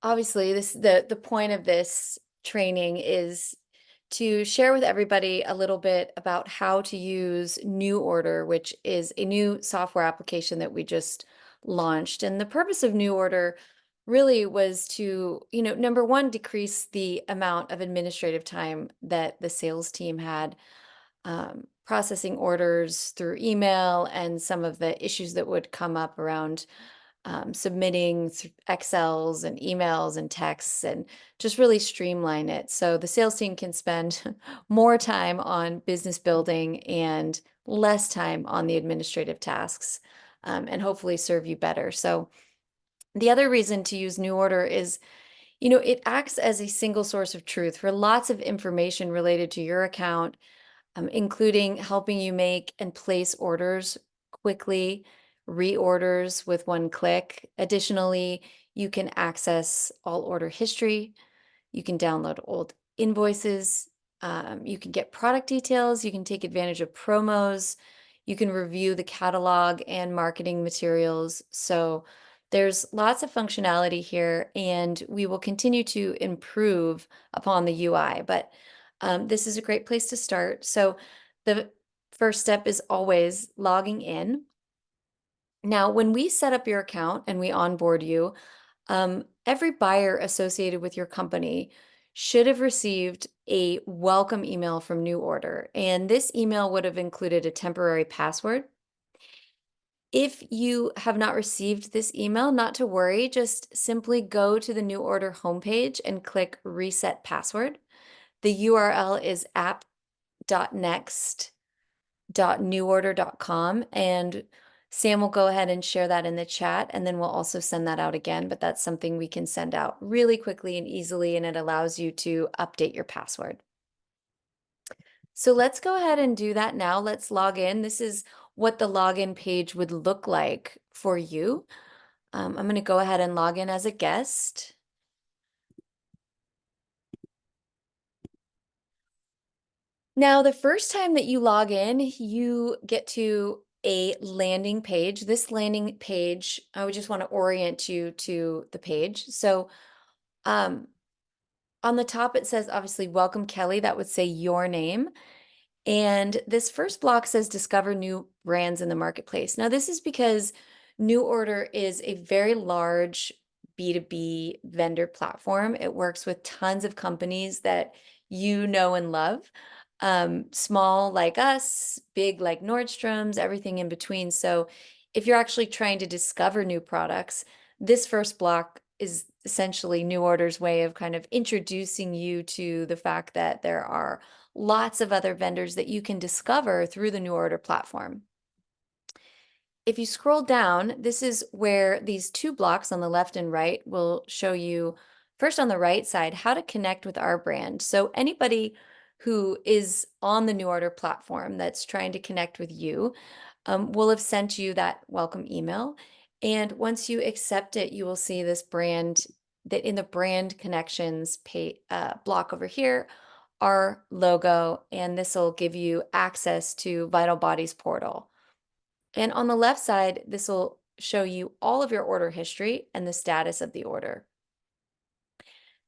obviously the point of this training is to share with everybody a little bit about how to use NuOrder, which is a new software application that we just launched. And the purpose of NuOrder really was to, number one, decrease the amount of administrative time that the sales team had processing orders through email and some of the issues that would come up around submitting Excels and emails and texts and just really streamline it. So the sales team can spend more time on business building and less time on the administrative tasks, and hopefully serve you better. So the other reason to use NuOrder is, it acts as a single source of truth for lots of information related to your account, including helping you make and place orders quickly, reorders with one click. Additionally, you can access all order history. You can download old invoices. You can get product details. You can take advantage of promos. You can review the catalog and marketing materials. So there's lots of functionality here, and we will continue to improve upon the UI. But this is a great place to start. So the first step is always logging in. Now, when we set up your account and we onboard you, every buyer associated with your company should have received a welcome email from NuOrder, and this email would have included a temporary password. If you have not received this email, not to worry, just simply go to the NuOrder homepage and click Reset Password. The URL is app.next.nuorder.com, and Sam will go ahead and share that in the chat, and then we'll also send that out again, but that's something we can send out really quickly and easily, and it allows you to update your password. So let's go ahead and do that now. Let's log in. This is what the login page would look like for you. I'm going to go ahead and log in as a guest. Now, the first time that you log in, you get to a landing page. This landing page, I would just want to orient you to the page. So on the top, it says, obviously, welcome, Kelly. That would say your name. And this first block says discover new brands in the marketplace. Now, this is because NuOrder is a very large B2B vendor platform. It works with tons of companies that you know and love, small like us, big like Nordstrom's, everything in between. So if you're actually trying to discover new products, this first block is essentially NuOrder's way of kind of introducing you to the fact that there are lots of other vendors that you can discover through the NuOrder platform. If you scroll down, this is where these two blocks on the left and right will show you, first on the right side, how to connect with our brand. So anybody who is on the NuOrder platform that's trying to connect with you will have sent you that welcome email. And once you accept it, you will see this brand, that in the brand connections block over here, our logo, and this will give you access to Vital Body's portal. And on the left side, this will show you all of your order history and the status of the order.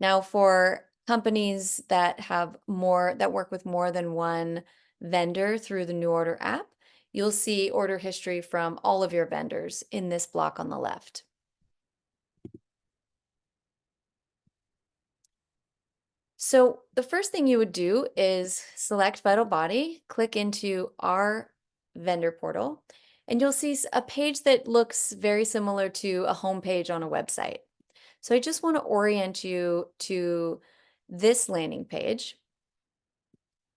Now, for companies that work with more than one vendor through the NuOrder app, you'll see order history from all of your vendors in this block on the left. So the first thing you would do is select Vital Body, click into our vendor portal, and you'll see a page that looks very similar to a home page on a website. So I just want to orient you to this landing page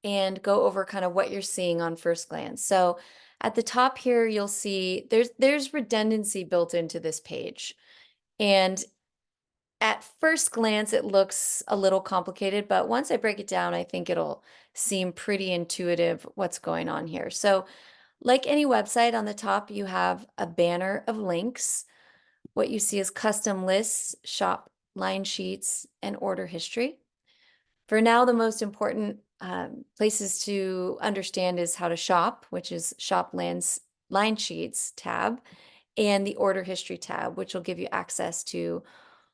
and go over kind of what you're seeing on first glance. So at the top here, you'll see there's redundancy built into this page. And at first glance, it looks a little complicated, but once I break it down, I think it'll seem pretty intuitive what's going on here. So like any website, on the top, you have a banner of links. What you see is custom lists, shop line sheets, and order history. For now, the most important places to understand is how to shop, which is shop line sheets tab, and the order history tab, which will give you access to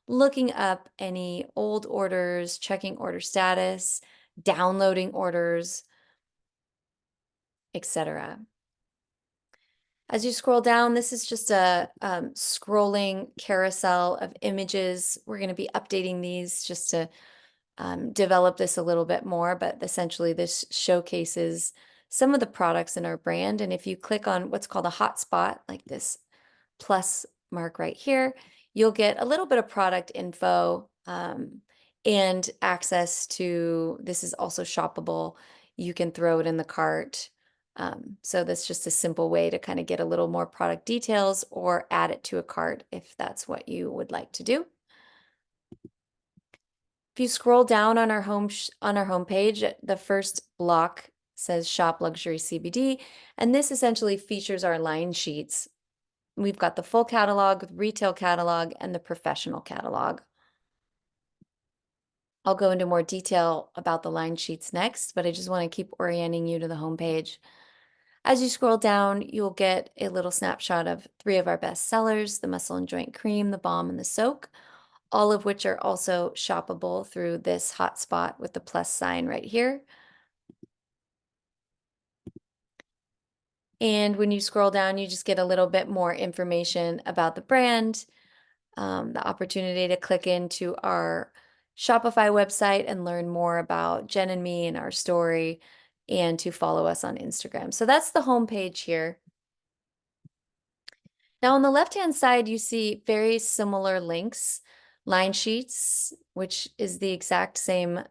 looking up any old orders, checking order status, downloading orders, etc. As you scroll down, this is just a scrolling carousel of images. We're going to be updating these just to develop this a little bit more, but essentially this showcases some of the products in our brand. And if you click on what's called a hotspot, like this plus mark right here, you'll get a little bit of product info and access to, this is also shoppable. You can throw it in the cart. So that's just a simple way to kind of get a little more product details or add it to a cart if that's what you would like to do. If you scroll down on our homepage, the first block says Shop Luxury CBD, and this essentially features our line sheets. We've got the full catalog, retail catalog, and the professional catalog. I'll go into more detail about the line sheets next, but I just want to keep orienting you to the homepage. As you scroll down, you'll get a little snapshot of 3 of our best sellers, the Muscle and Joint Cream, the Balm, and the Soak, all of which are also shoppable through this hotspot with the plus sign right here. And when you scroll down, you just get a little bit more information about the brand, the opportunity to click into our Shopify website and learn more about Jen and me and our story, and to follow us on Instagram. So that's the homepage here. Now on the left-hand side, you see very similar links, line sheets, which is the exact same,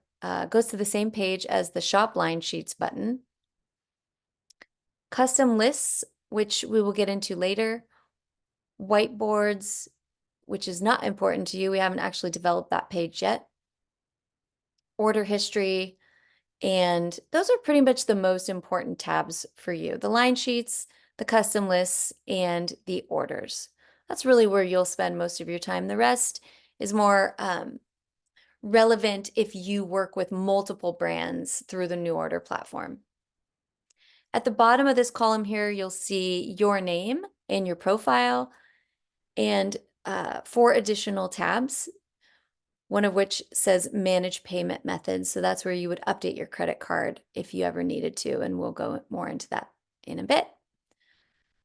goes to the same page as the shop line sheets button. Custom lists, which we will get into later. Whiteboards, which is not important to you. We haven't actually developed that page yet. Order history, and those are pretty much the most important tabs for you. The line sheets, the custom lists, and the orders. That's really where you'll spend most of your time. The rest is more relevant if you work with multiple brands through the NuOrder platform. At the bottom of this column here, you'll see your name and your profile, and 4 additional tabs, one of which says Manage Payment Methods. So that's where you would update your credit card if you ever needed to, and we'll go more into that in a bit.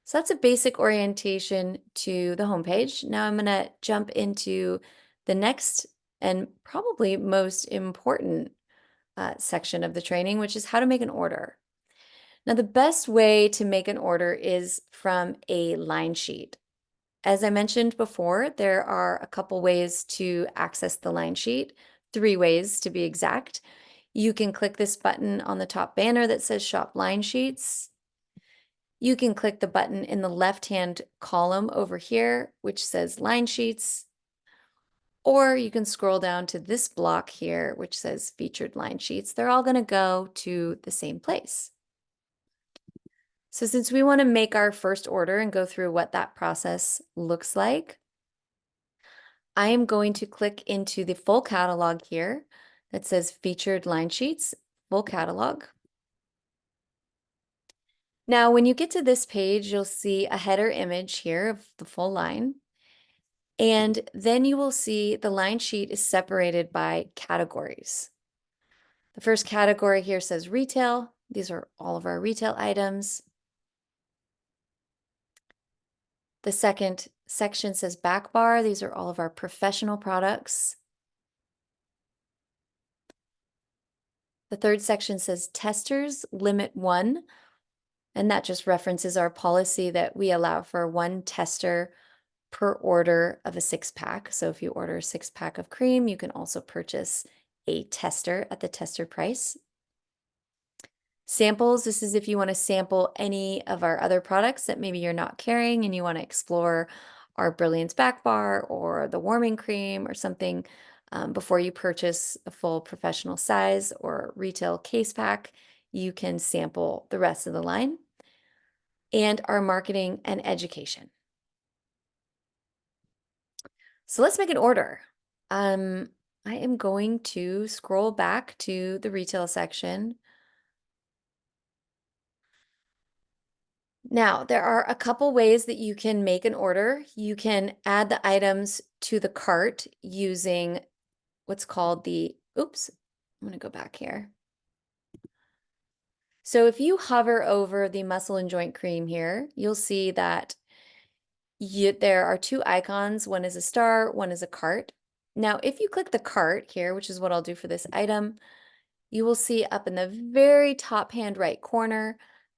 So that's a basic orientation to the homepage. Now I'm going to jump into the next and probably most important section of the training, which is how to make an order. Now, the best way to make an order is from a line sheet. As I mentioned before, there are a couple ways to access the line sheet, 3 ways to be exact. You can click this button on the top banner that says Shop Line Sheets. You can click the button in the left-hand column over here, which says Line Sheets. Or you can scroll down to this block here, which says Featured Line Sheets. They're all going to go to the same place. So since we want to make our first order and go through what that process looks like, I am going to click into the full catalog here that says Featured Line Sheets, Full Catalog. Now, when you get to this page, you'll see a header image here of the full line. And then you will see the line sheet is separated by categories. The first category here says retail. These are all of our retail items. The second section says back bar. These are all of our professional products. The third section says testers, limit 1. And that just references our policy that we allow for 1 tester per order of a 6-pack. So if you order a 6-pack of cream, you can also purchase a tester at the tester price. Samples, this is if you want to sample any of our other products that maybe you're not carrying and you want to explore our Brilliance Back Bar or the warming cream or something before you purchase a full professional size or retail case pack, you can sample the rest of the line. And our marketing and education. So let's make an order. I am going to scroll back to the retail section. Now, there are a couple ways that you can make an order. You can add the items to the cart using what's called the, oops, I'm gonna go back here. So if you hover over the muscle and joint cream here, you'll see that there are two icons. One is a star, one is a cart. Now, if you click the cart here, which is what I'll do for this item, you will see up in the very top hand right corner,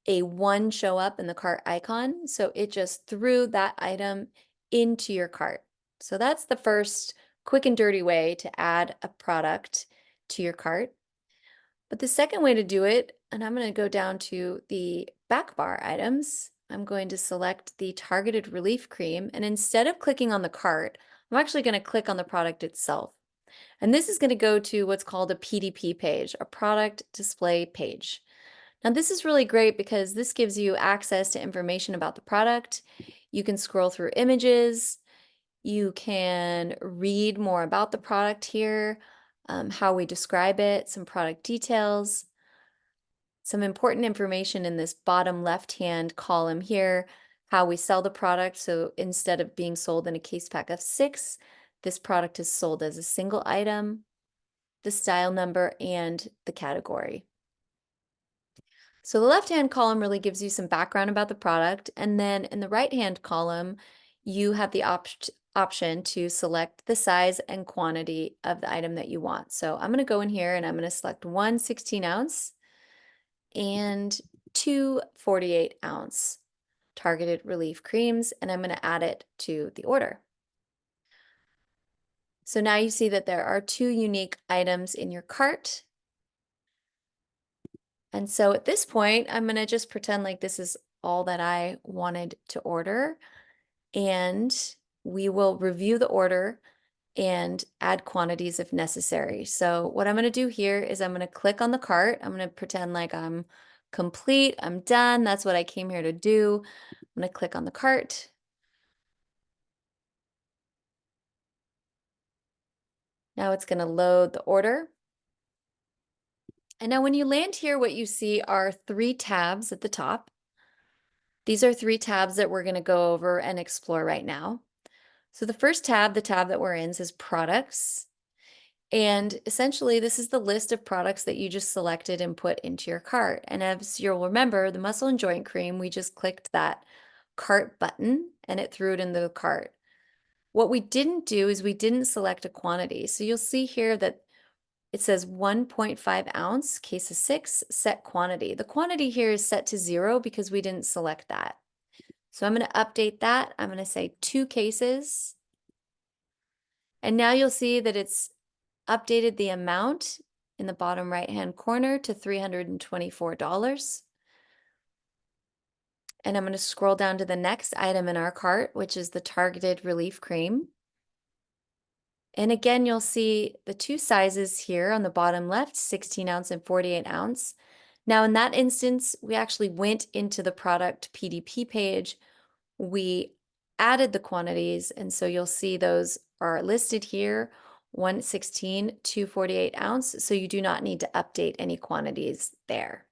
a 1 show up in the cart icon. So it just threw that item into your cart. So that's the first quick and dirty way to add a product to your cart. But the second way to do it, and I'm going to go down to the back bar items, I'm going to select the targeted relief cream, and instead of clicking on the cart, I'm actually going to click on the product itself. And this is going to go to what's called a PDP page, a product display page. Now this is really great because this gives you access to information about the product. You can scroll through images. You can read more about the product here, how we describe it, some product details, some important information in this bottom left-hand column here, how we sell the product. So instead of being sold in a case pack of 6, this product is sold as a single item, the style number, and the category. So the left-hand column really gives you some background about the product, and then in the right-hand column, you have the option to select the size and quantity of the item that you want. So I'm going to go in here and I'm going to select 1 16-ounce and 2 48-ounce targeted relief creams, and I'm going to add it to the order. So now you see that there are 2 unique items in your cart. And so at this point, I'm going to just pretend like this is all that I wanted to order, and we will review the order and add quantities if necessary. So what I'm going to do here is I'm going to click on the cart. I'm going to pretend like I'm complete, I'm done. That's what I came here to do. I'm going to click on the cart. Now it's going to load the order. And now when you land here, what you see are 3 tabs at the top. These are 3 tabs that we're going to go over and explore right now. So the first tab, the tab that we're in, says products. And essentially, this is the list of products that you just selected and put into your cart. And as you'll remember, the muscle and joint cream, we just clicked that cart button and it threw it into the cart. What we didn't do is we didn't select a quantity. So you'll see here that it says 1.5 ounce, case of 6, set quantity. The quantity here is set to 0 because we didn't select that. So I'm going to update that. I'm going to say 2 cases. And now you'll see that it's updated the amount in the bottom right-hand corner to $324. And I'm going to scroll down to the next item in our cart, which is the targeted relief cream. And again, you'll see the 2 sizes here on the bottom left, 16-ounce and 48-ounce. Now, in that instance, we actually went into the product PDP page. We added the quantities, and so you'll see those are listed here, 116, 248-ounce, so you do not need to update any quantities there.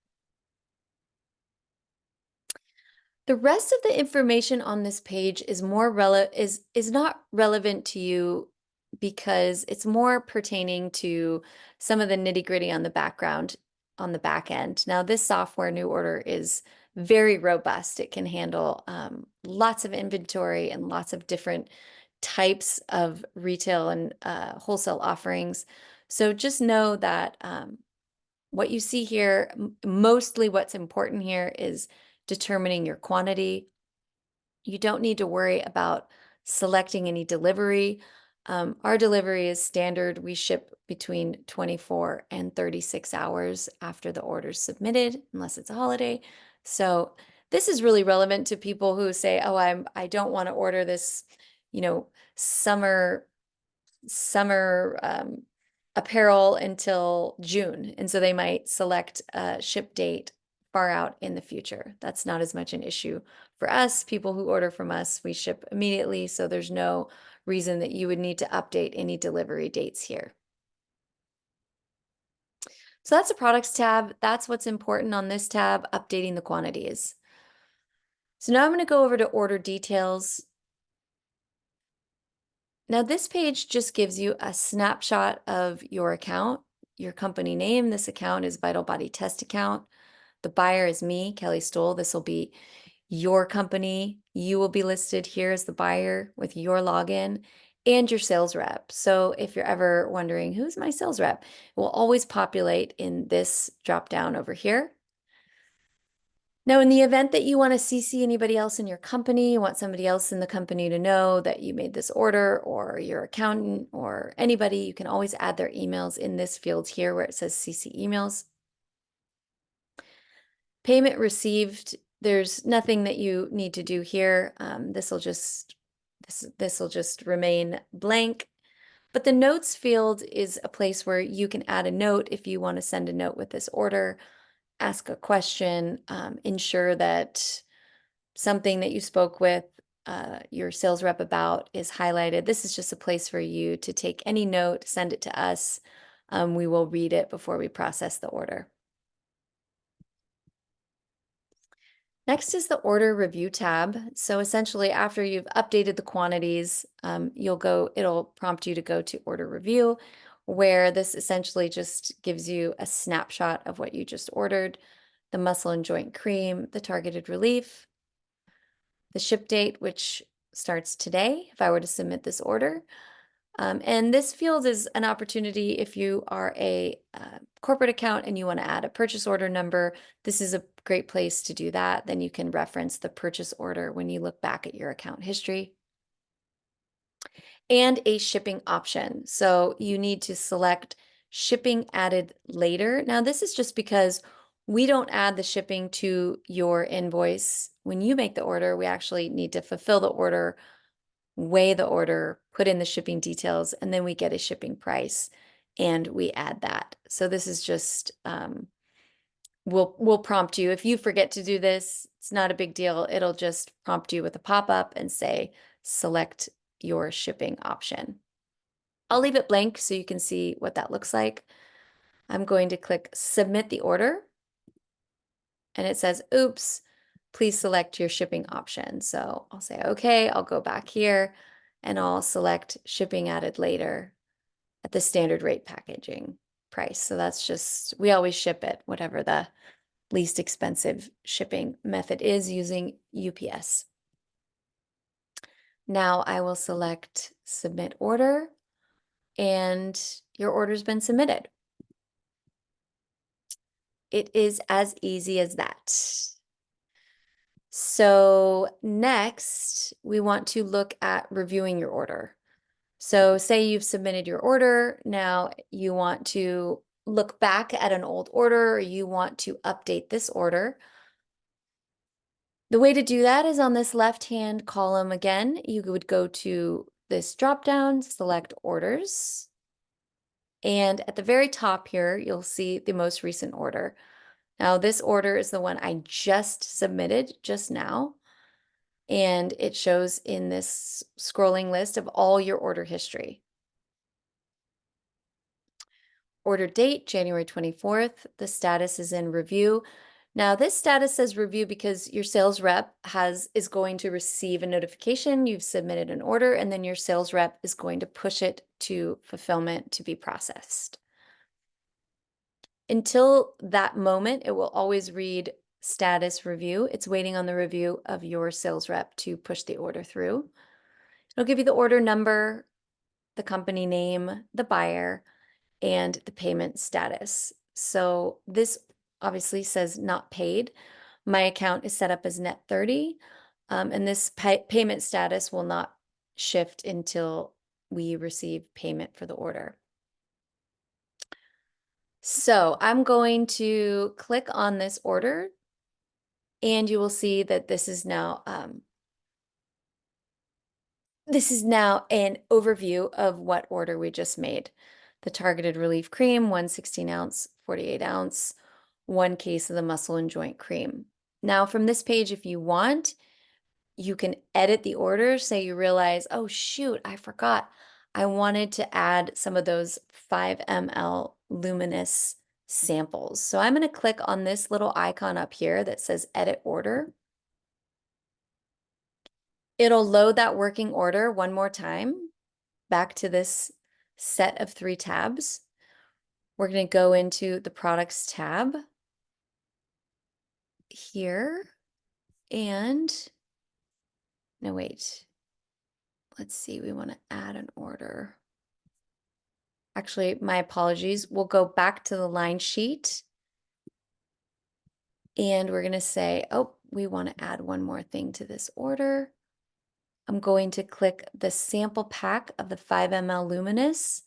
The rest of the information on this page is not relevant to you because it's more pertaining to some of the nitty-gritty on the background on the back end. Now, this software, NuOrder, is very robust. It can handle lots of inventory and lots of different types of retail and wholesale offerings. So just know that what you see here, mostly what's important here is determining your quantity. You don't need to worry about selecting any delivery. Our delivery is standard. We ship between 24 and 36 hours after the order's submitted, unless it's a holiday. So this is really relevant to people who say, oh, I don't want to order this, summer apparel until June. And so they might select a ship date far out in the future. That's not as much an issue for us. People who order from us, we ship immediately. So there's no reason that you would need to update any delivery dates here. So that's the products tab. That's what's important on this tab, updating the quantities. So now I'm going to go over to order details. Now this page just gives you a snapshot of your account, your company name. This account is Vital Body Test account. The buyer is me, Kelly Stoll. This will be your company. You will be listed here as the buyer with your login and your sales rep. So if you're ever wondering, who's my sales rep? It will always populate in this drop down over here. Now, in the event that you want to CC anybody else in your company, you want somebody else in the company to know that you made this order, or your accountant or anybody, you can always add their emails in this field here where it says CC emails. Payment received, there's nothing that you need to do here. This will just remain blank. But the notes field is a place where you can add a note if you want to send a note with this order, ask a question, ensure that something that you spoke with your sales rep about is highlighted. This is just a place for you to take any note, send it to us. We will read it before we process the order. Next is the order review tab. So essentially after you've updated the quantities, it'll prompt you to go to order review, where this essentially just gives you a snapshot of what you just ordered, the muscle and joint cream, the targeted relief, the ship date, which starts today if I were to submit this order. And this field is an opportunity if you are a corporate account and you want to add a purchase order number. This is a great place to do that. Then you can reference the purchase order when you look back at your account history. And a shipping option. So you need to select shipping added later. Now, this is just because we don't add the shipping to your invoice when you make the order. We actually need to fulfill the order, weigh the order, put in the shipping details, and then we get a shipping price and we add that. So this is just, we'll prompt you. If you forget to do this, it's not a big deal. It'll just prompt you with a pop-up and say, select your shipping option. I'll leave it blank so you can see what that looks like. I'm going to click submit the order. And it says, oops, please select your shipping option. So I'll say, okay, I'll go back here and I'll select shipping added later at the standard rate packaging price. So that's just, we always ship it, whatever the least expensive shipping method is using UPS. Now I will select submit order and your order's been submitted. It is as easy as that. So next, we want to look at reviewing your order. So say you've submitted your order. Now you want to look back at an old order, or you want to update this order. The way to do that is on this left-hand column again. You would go to this drop-down, select orders. And at the very top here, you'll see the most recent order. Now this order is the one I just submitted just now. And it shows in this scrolling list of all your order history. Order date, January 24th. The status is in review. Now this status says review because your sales rep is going to receive a notification. You've submitted an order, and then your sales rep is going to push it to fulfillment to be processed. Until that moment, it will always read status review. It's waiting on the review of your sales rep to push the order through. It'll give you the order number, the company name, the buyer, and the payment status. So this obviously says not paid. My account is set up as net 30, and this payment status will not shift until we receive payment for the order. So I'm going to click on this order, and you will see that this is now an overview of what order we just made. The targeted relief cream, 116 ounce, 48 ounce, 1 case of the muscle and joint cream. Now from this page, if you want, you can edit the order. Say you realize, oh shoot, I forgot. I wanted to add some of those 5 ml luminous samples. So I'm going to click on this little icon up here that says edit order. It'll load that working order one more time back to this set of 3 tabs. We're going to go into the products tab here and no, wait. Let's see, we want to add an order. Actually, my apologies. We'll go back to the line sheet and we're going to say, oh, we want to add one more thing to this order. I'm going to click the sample pack of the 5 ml luminous.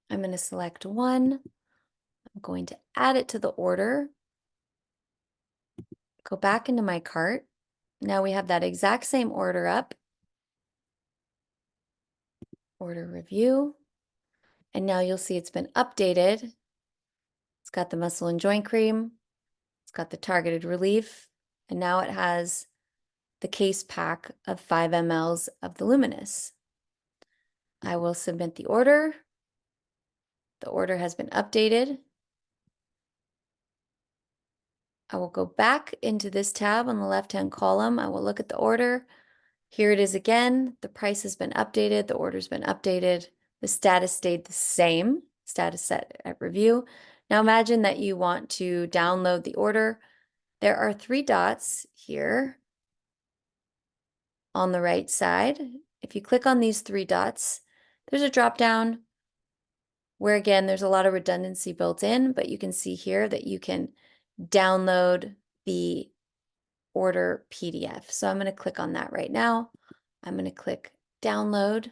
I'm going to select one. I'm going to add it to the order. Go back into my cart. Now we have that exact same order up. Order review. And now you'll see it's been updated. It's got the muscle and joint cream. It's got the targeted relief. And now it has the case pack of 5 mLs of the luminous. I will submit the order. The order has been updated. I will go back into this tab on the left-hand column. I will look at the order. Here it is again. The price has been updated. The order's been updated. The status stayed the same. Status set at review. Now imagine that you want to download the order. There are 3 dots here on the right side. If you click on these 3 dots, there's a drop down where again, there's a lot of redundancy built in, but you can see here that you can download the order PDF. So I'm going to click on that right now. I'm going to click download.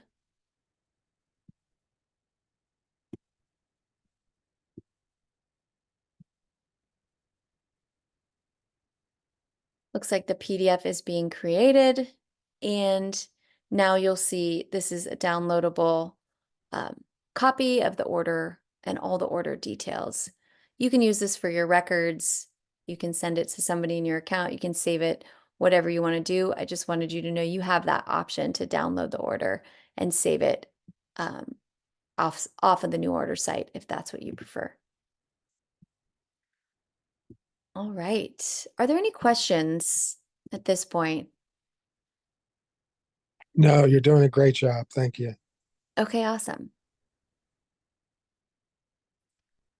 Looks like the PDF is being created. And now you'll see this is a downloadable copy of the order and all the order details. You can use this for your records. You can send it to somebody in your account. You can save it, whatever you want to do. I just wanted you to know you have that option to download the order and save it off of the NuOrder site if that's what you prefer. All right. Are there any questions at this point? No, you're doing a great job. Thank you. Okay, awesome.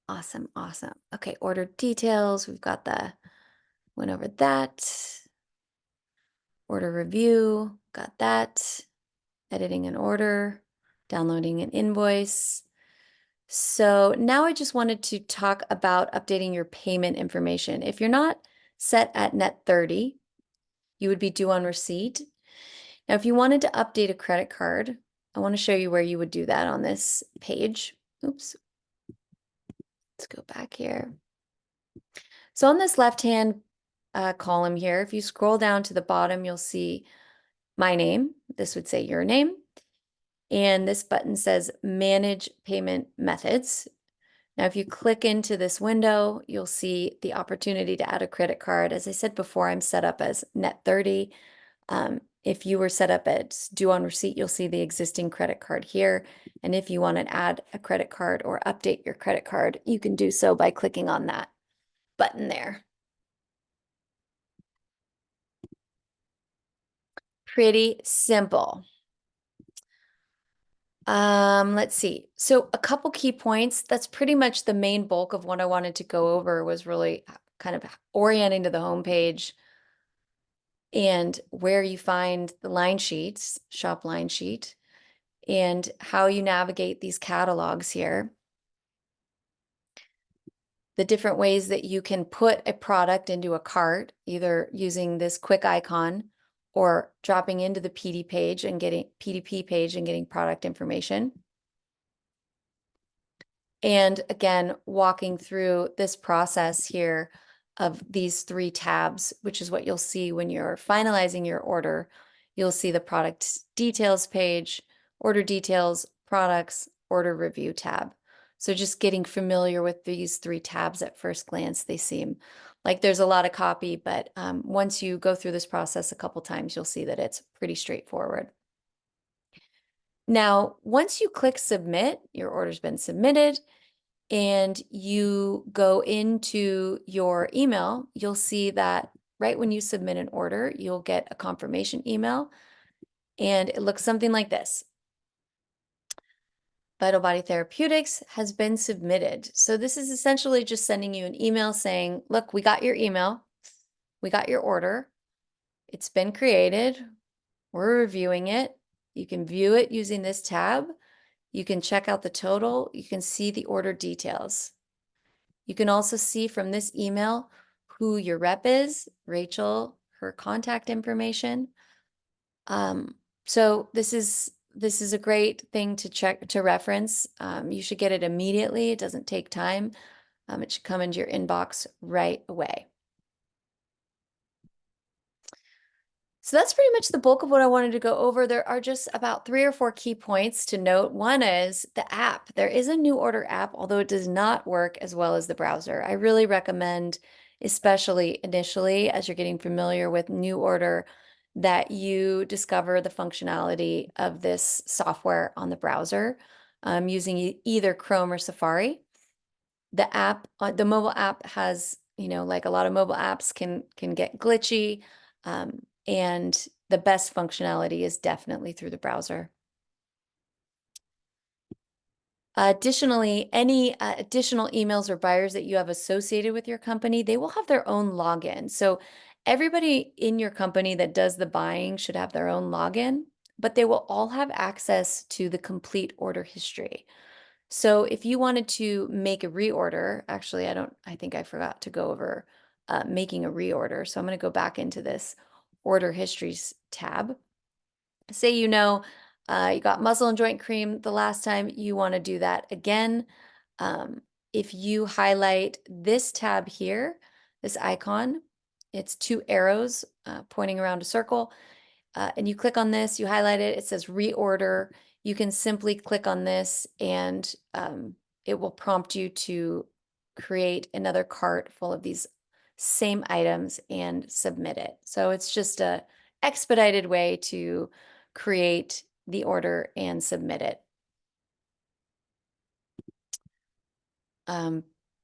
Awesome, awesome. Okay, order details. We've got went over that. Order review, got that. Editing an order, downloading an invoice. So now I just wanted to talk about updating your payment information. If you're not set at net 30, you would be due on receipt. Now, if you wanted to update a credit card, I want to show you where you would do that on this page. Oops. Let's go back here. So on this left-hand column here, if you scroll down to the bottom, you'll see my name. This would say your name. And this button says Manage Payment Methods. Now, if you click into this window, you'll see the opportunity to add a credit card. As I said before, I'm set up as net 30. If you were set up as due on receipt, you'll see the existing credit card here. And if you want to add a credit card or update your credit card, you can do so by clicking on that button there. Pretty simple. Let's see. So a couple key points. That's pretty much the main bulk of what I wanted to go over was really kind of orienting to the homepage and where you find the line sheets, shop line sheet, and how you navigate these catalogs here. The different ways that you can put a product into a cart, either using this quick icon or dropping into the PDP page and getting product information. And again, walking through this process here of these 3 tabs, which is what you'll see when you're finalizing your order. You'll see the product details page, order details, products, order review tab. So just getting familiar with these 3 tabs at first glance, they seem like there's a lot of copy, but once you go through this process a couple times, you'll see that it's pretty straightforward. Now, once you click submit, your order's been submitted, and you go into your email, you'll see that right when you submit an order, you'll get a confirmation email, and it looks something like this. Vital Body Therapeutics has been submitted. So this is essentially just sending you an email saying, look, we got your email, we got your order, it's been created, we're reviewing it. You can view it using this tab. You can check out the total. You can see the order details. You can also see from this email who your rep is, Rachel, her contact information. So this is a great thing to check, to reference. You should get it immediately. It doesn't take time. It should come into your inbox right away. So that's pretty much the bulk of what I wanted to go over. There are just about 3 or 4 key points to note. One is the app. There is a NuOrder app, although it does not work as well as the browser. I really recommend, especially initially as you're getting familiar with NuOrder, that you discover the functionality of this software on the browser using either Chrome or Safari. The app, the mobile app has, like a lot of mobile apps can get glitchy. And the best functionality is definitely through the browser. Additionally, any additional emails or buyers that you have associated with your company, they will have their own login. So everybody in your company that does the buying should have their own login, but they will all have access to the complete order history. So if you wanted to make a reorder, actually, I think I forgot to go over making a reorder. So I'm going to go back into this order histories tab. Say you got muscle and joint cream the last time, you want to do that again. If you highlight this tab here, this icon, it's 2 arrows pointing around a circle, and you click on this, you highlight it, it says reorder. You can simply click on this and it will prompt you to create another cart full of these same items and submit it. So it's just a expedited way to create the order and submit it.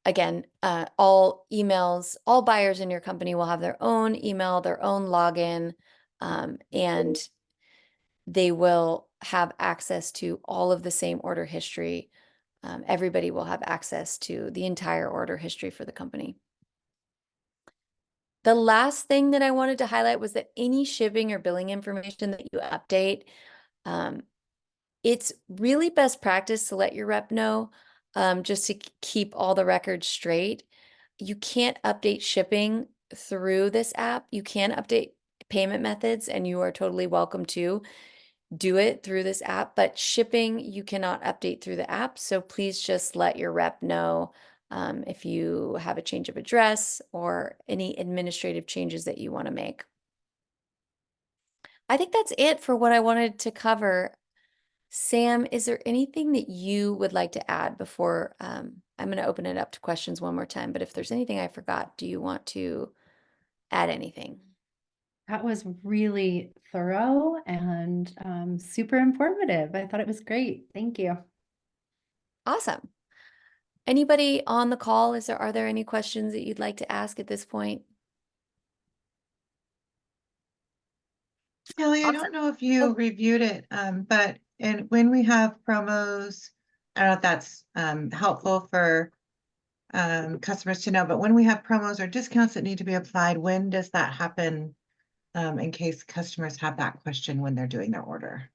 Again, all emails, all buyers in your company will have their own email, their own login, and they will have access to all of the same order history. Everybody will have access to the entire order history for the company. The last thing that I wanted to highlight was that any shipping or billing information that you update, it's really best practice to let your rep know, just to keep all the records straight. You can't update shipping through this app. You can update payment methods, and you are totally welcome to do it through this app, but shipping you cannot update through the app. So please just let your rep know if you have a change of address or any administrative changes that you want to make. I think that's it for what I wanted to cover. Sam, is there anything that you would like to add before I'm going to open it up to questions one more time, but if there's anything I forgot, do you want to add anything? That was really thorough and super informative. I thought it was great. Thank you. Awesome. Anybody on the call, are there any questions that you'd like to ask at this point? Kelly, I Awesome. don't know if you reviewed it, but when we have promos, I don't know if that's helpful for customers to know, but when we have promos or discounts that need to be applied, when does that happen, in case customers have that question when they're doing their order?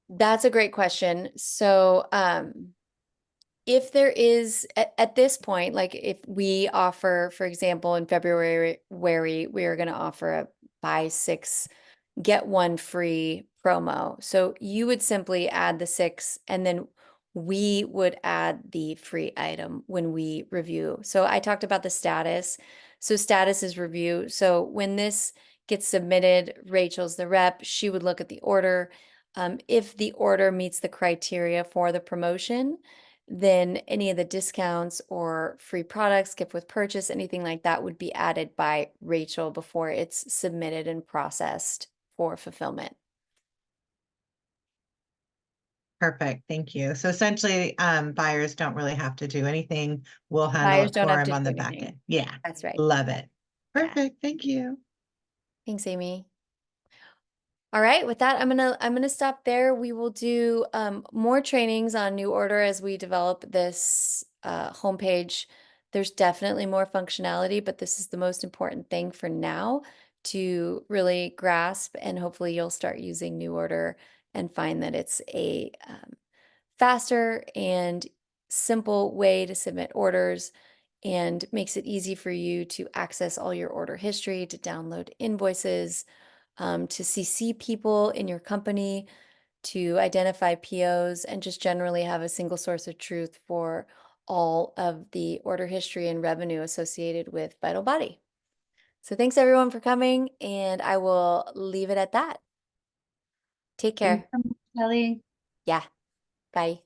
That's a great question. So, if there is at this point, like if we offer, for example, in February, we are going to offer a buy 6, get 1 free promo. So you would simply add the 6 and then we would add the free item when we review. So I talked about the status. So status is review. So when this gets submitted, Rachel's the rep, she would look at the order. If the order meets the criteria for the promotion, then any of the discounts or free products, gift with purchase, anything like that would be added by Rachel before it's submitted and processed for fulfillment. Perfect, thank you. So essentially, buyers don't really have to do anything. We'll handle Buyers it don't for have them to on do the back anything. end. Yeah, That's right. love it. Yeah. Perfect, thank you. Thanks, Amy. All right, with that, I'm gonna stop there. We will do more trainings on NuOrder as we develop this homepage. There's definitely more functionality, but this is the most important thing for now to really grasp, and hopefully you'll start using NuOrder and find that it's a faster and simple way to submit orders and makes it easy for you to access all your order history, to download invoices, to CC people in your company, to identify POs, and just generally have a single source of truth for all of the order history and revenue associated with Vital Body. So thanks everyone for coming, and I will leave it at that. Take care. Thanks so much, Kelly. Yeah. Bye.